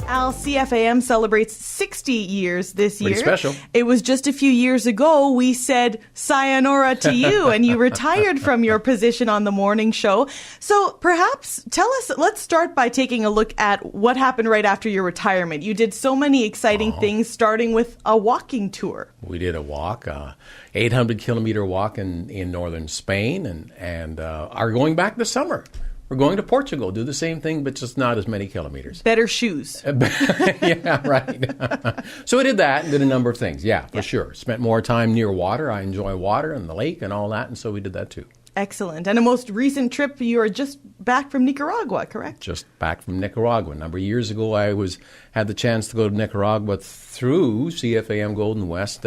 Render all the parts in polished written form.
Al, CFAM celebrates 60 years this year. Pretty special. It was just a few years ago we said sayonara to you and you retired from your position on the morning show. So perhaps tell us, let's start by taking a look at what happened right after your retirement. You did so many exciting things, starting with a walking tour. We did a walk, 800-kilometer walk in northern Spain, and are going back this summer. We're going to Portugal, do the same thing, but just not as many kilometers. Better shoes. Yeah, right. So we did that and did a number of things. Yeah, for sure. Spent more time near water. I enjoy water and the lake and all that, and so we did that too. Excellent. And a most recent trip, you are just back from Nicaragua, correct? Just back from Nicaragua. A number of years ago, I had the chance to go to Nicaragua through CFAM Golden West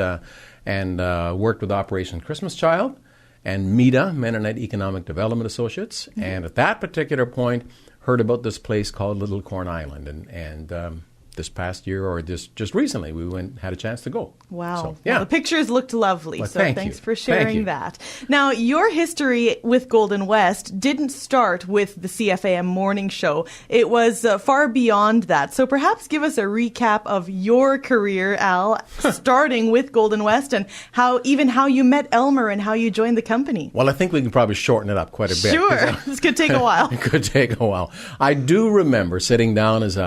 and worked with Operation Christmas Child and MEDA, Mennonite Economic Development Associates. Mm-hmm. And at that particular point, heard about this place called Little Corn Island. And this past year, or just recently, we had a chance to go. Wow. So, yeah. Well, the pictures looked lovely, well, so thanks you. for sharing that. Now, your history with Golden West didn't start with the CFAM morning show. It was far beyond that. So perhaps give us a recap of your career, Al, starting with Golden West and how you met Elmer and how you joined the company. Well, I think we can probably shorten it up quite a bit. Sure. This could take a while. It could take a while. I do remember sitting down as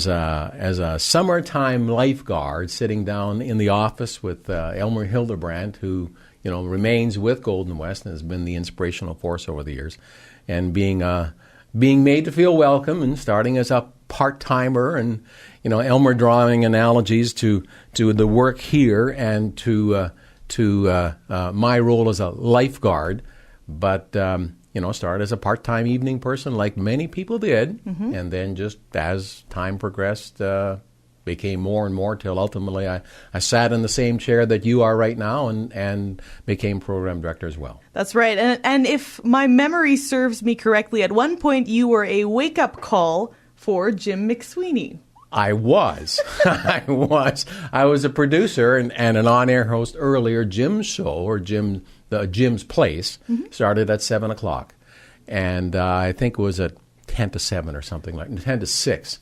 a summertime lifeguard, sitting down in the office with Elmer Hildebrandt, who remains with Golden West and has been the inspirational force over the years, and being made to feel welcome and starting as a part-timer, and Elmer drawing analogies to the work here and to my role as a lifeguard, but. Started as a part-time evening person like many people did, and then just as time progressed, became more and more till ultimately I sat in the same chair that you are right now and became program director as well. That's right. And if my memory serves me correctly, at one point you were a wake-up call for Jim McSweeney. I was. I was a producer and an on-air host earlier. Jim's show, or Jim's Place, started at 7 o'clock. And I think it was at 10 to 7 or something like 10 to 6.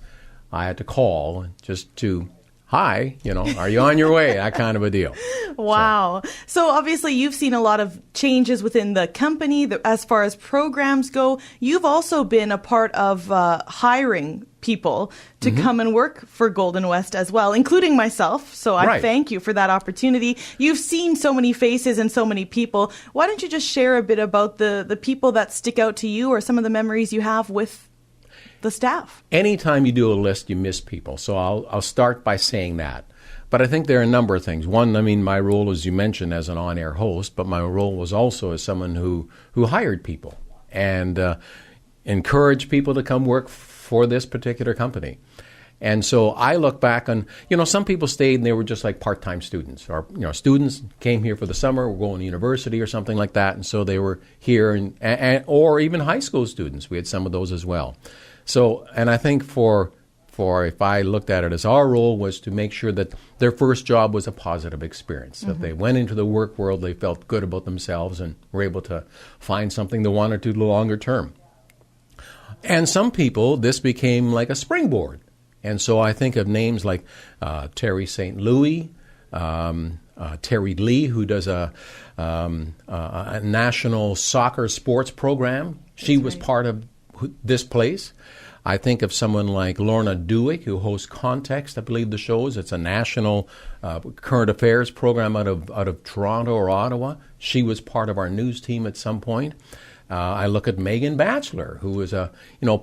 I had to call just to, hi, are you on your way? That kind of a deal. Wow. So obviously you've seen a lot of changes within the company as far as programs go. You've also been a part of hiring people to come and work for Golden West as well, including myself. So I thank you for that opportunity. You've seen so many faces and so many people. Why don't you just share a bit about the people that stick out to you or some of the memories you have with the staff? Anytime you do a list, you miss people. So I'll start by saying that. But I think there are a number of things. One, my role, as you mentioned, as an on-air host, but my role was also as someone who hired people and encouraged people to come work for this particular company. And so I look back on, some people stayed and they were just like part-time students, or, students came here for the summer, were going to university or something like that, and so they were here, and or even high school students. We had some of those as well. So, and I think for if I looked at it as our role was to make sure that their first job was a positive experience. That they went into the work world, they felt good about themselves and were able to find something they wanted to do longer term. And some people, this became like a springboard. And so I think of names like Terry St. Louis, Terry Lee, who does a national soccer sports program. She was part of this place. I think of someone like Lorna Dewick, who hosts Context, I believe the shows. It's a national current affairs program out of Toronto or Ottawa. She was part of our news team at some point. I look at Megan Batchelor, who was a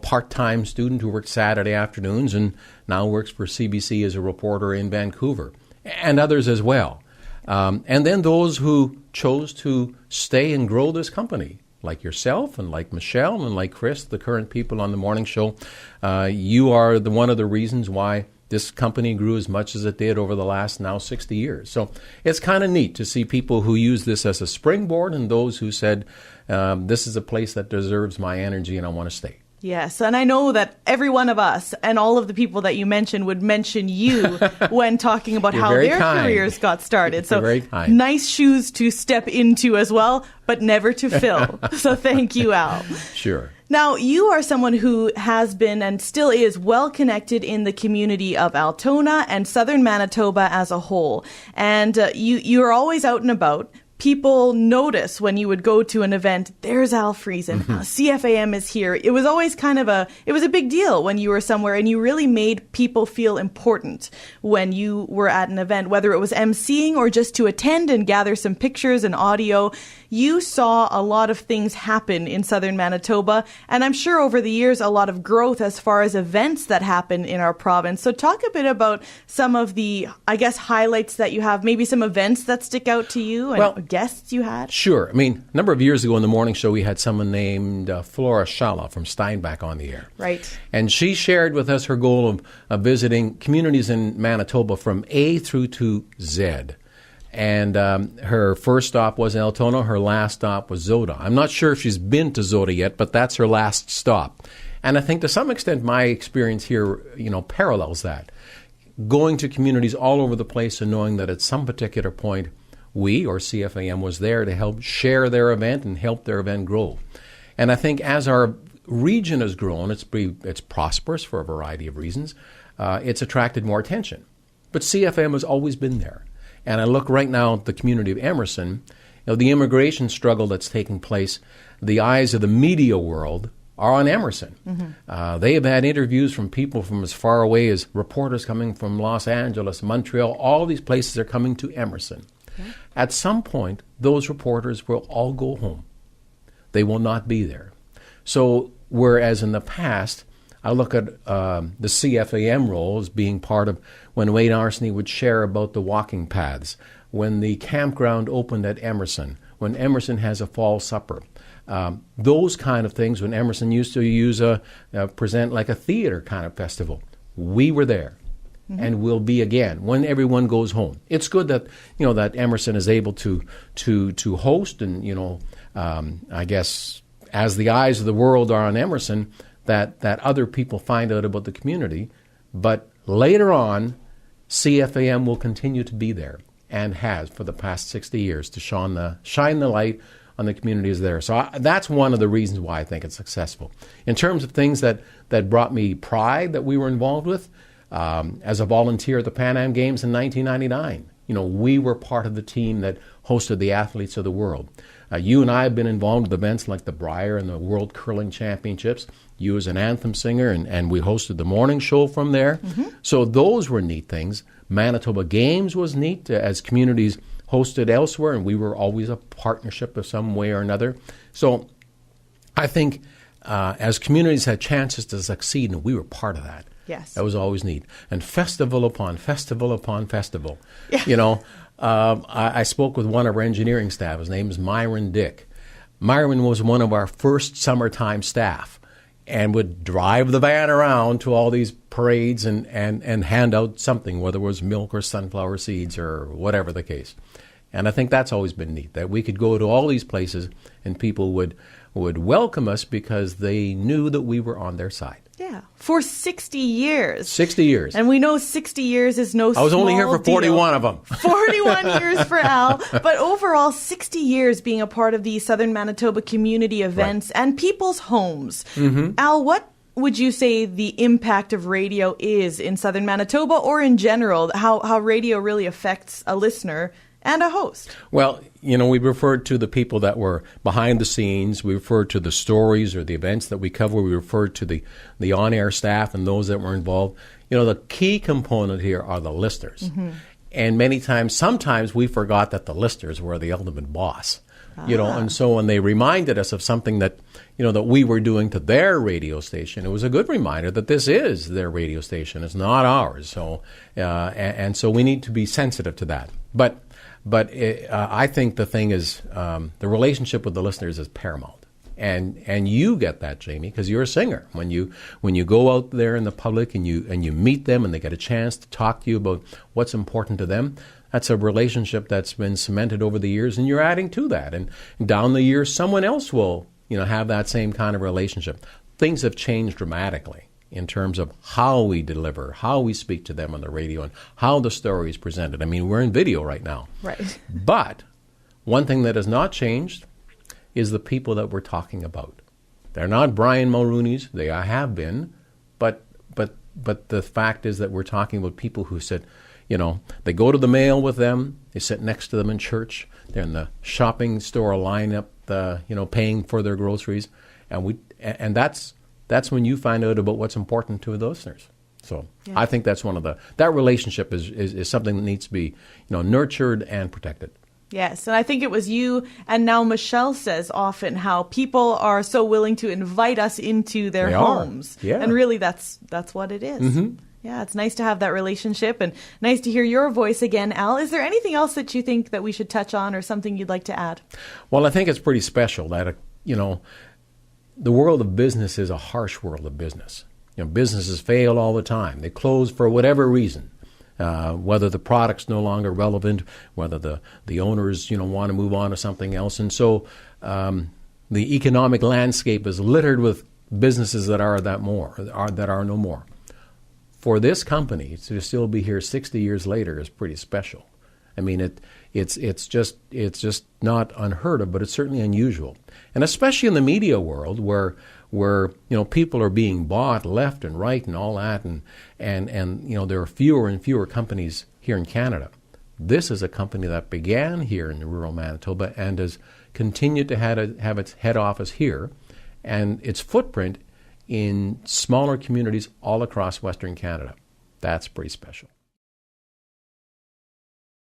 part-time student who worked Saturday afternoons and now works for CBC as a reporter in Vancouver, and others as well. And then those who chose to stay and grow this company, like yourself and like Michelle and like Chris, the current people on the morning show. You are one of the reasons why this company grew as much as it did over the last now 60 years. So it's kind of neat to see people who use this as a springboard and those who said, this is a place that deserves my energy and I want to stay. Yes, and I know that every one of us and all of the people that you mentioned would mention you when talking about how their careers got started. So very kind. Nice shoes to step into as well, but never to fill. So thank you, Al. Sure. Now, you are someone who has been and still is well connected in the community of Altona and southern Manitoba as a whole. And you're always out and about. People notice when you would go to an event, there's Al Friesen, CFAM is here. It was always it was a big deal when you were somewhere, and you really made people feel important when you were at an event, whether it was emceeing or just to attend and gather some pictures and audio. You saw a lot of things happen in southern Manitoba, and I'm sure over the years a lot of growth as far as events that happen in our province. So talk a bit about some of the, I guess, highlights that you have, maybe some events that stick out to you and guests you had. Sure. I mean, a number of years ago in the morning show, we had someone named Flora Schala from Steinbach on the air. Right. And she shared with us her goal of visiting communities in Manitoba from A through to Z. And her first stop was Altona. Her last stop was Zoda. I'm not sure if she's been to Zoda yet, but that's her last stop. And I think to some extent my experience here, parallels that. Going to communities all over the place and knowing that at some particular point, we, or CFAM, was there to help share their event and help their event grow. And I think as our region has grown, it's prosperous for a variety of reasons. It's attracted more attention. But CFAM has always been there. And I look right now at the community of Emerson, the immigration struggle that's taking place, the eyes of the media world are on Emerson. Mm-hmm. They have had interviews from people from as far away as reporters coming from Los Angeles, Montreal. All these places are coming to Emerson. Yeah. At some point, those reporters will all go home. They will not be there. So whereas in the past, I look at the CFAM role as being part of when Wayne Arseny would share about the walking paths, when the campground opened at Emerson, when Emerson has a fall supper. Those kind of things, when Emerson used to present like a theater kind of festival. We were there. Mm-hmm. And will be again when everyone goes home. It's good that that Emerson is able to host, and I guess as the eyes of the world are on Emerson, that other people find out about the community. But later on, CFAM will continue to be there and has for the past 60 years to shine the light on the communities there. So that's one of the reasons why I think it's successful. In terms of things that brought me pride that we were involved with. As a volunteer at the Pan Am Games in 1999, we were part of the team that hosted the Athletes of the World. You and I have been involved with events like the Brier and the World Curling Championships. You as an anthem singer, and we hosted the morning show from there. Mm-hmm. So those were neat things. Manitoba Games was neat as communities hosted elsewhere, and we were always a partnership of some way or another. So I think as communities had chances to succeed, and we were part of that. Yes. That was always neat. And festival upon festival upon festival. Yeah. I spoke with one of our engineering staff. His name is Myron Dick. Myron was one of our first summertime staff and would drive the van around to all these parades and hand out something, whether it was milk or sunflower seeds or whatever the case. And I think that's always been neat, that we could go to all these places and people would welcome us because they knew that we were on their side. Yeah, for 60 years. 60 years. And we know 60 years is no small deal. I was only here for 41 of them. 41 years for Al. But overall, 60 years being a part of the Southern Manitoba community events and people's homes. Mm-hmm. Al, what would you say the impact of radio is in Southern Manitoba or in general, how radio really affects a listener and a host? Well, we referred to the people that were behind the scenes. We referred to the stories or the events that we cover. We referred to the on-air staff and those that were involved. The key component here are the listeners. Mm-hmm. And sometimes we forgot that the listeners were the ultimate boss. And so when they reminded us of something that, that we were doing to their radio station, it was a good reminder that this is their radio station. It's not ours. So, and so we need to be sensitive to that. But I think the thing is the relationship with the listeners is paramount. And you get that, Jayme, because you're a singer. When you go out there in the public and you meet them and they get a chance to talk to you about what's important to them, that's a relationship that's been cemented over the years, and you're adding to that. And down the years, someone else will have that same kind of relationship. things have changed dramatically in terms of how we deliver, how we speak to them on the radio, and how the story is presented. I mean, we're in video right now. Right. But one thing that has not changed is the people that we're talking about. They're not Brian Mulrooney's. They have been, but the fact is that we're talking about people who said, they go to the mail with them, they sit next to them in church, they're in the shopping store line up, paying for their groceries, and that's when you find out about what's important to those listeners. So yeah. I think that's that relationship is something that needs to be, nurtured and protected. Yes, and I think it was you, and now Michelle says often how people are so willing to invite us into their homes. Yeah. And really that's what it is. Mm-hmm. Yeah, it's nice to have that relationship, and nice to hear your voice again, Al. Is there anything else that you think that we should touch on, or something you'd like to add? Well, I think it's pretty special that, the world of business is a harsh world of business. Businesses fail all the time. They close for whatever reason. Whether the product's no longer relevant, whether the owners want to move on to something else, and so the economic landscape is littered with businesses that are no more. For this company to still be here 60 years later is pretty special. I mean, it's just not unheard of, but it's certainly unusual, and especially in the media world where people are being bought left and right and all that, and there are fewer and fewer companies here in Canada. This is a company that began here in rural Manitoba and has continued to have its head office here, and its footprint in smaller communities all across Western Canada. That's pretty special.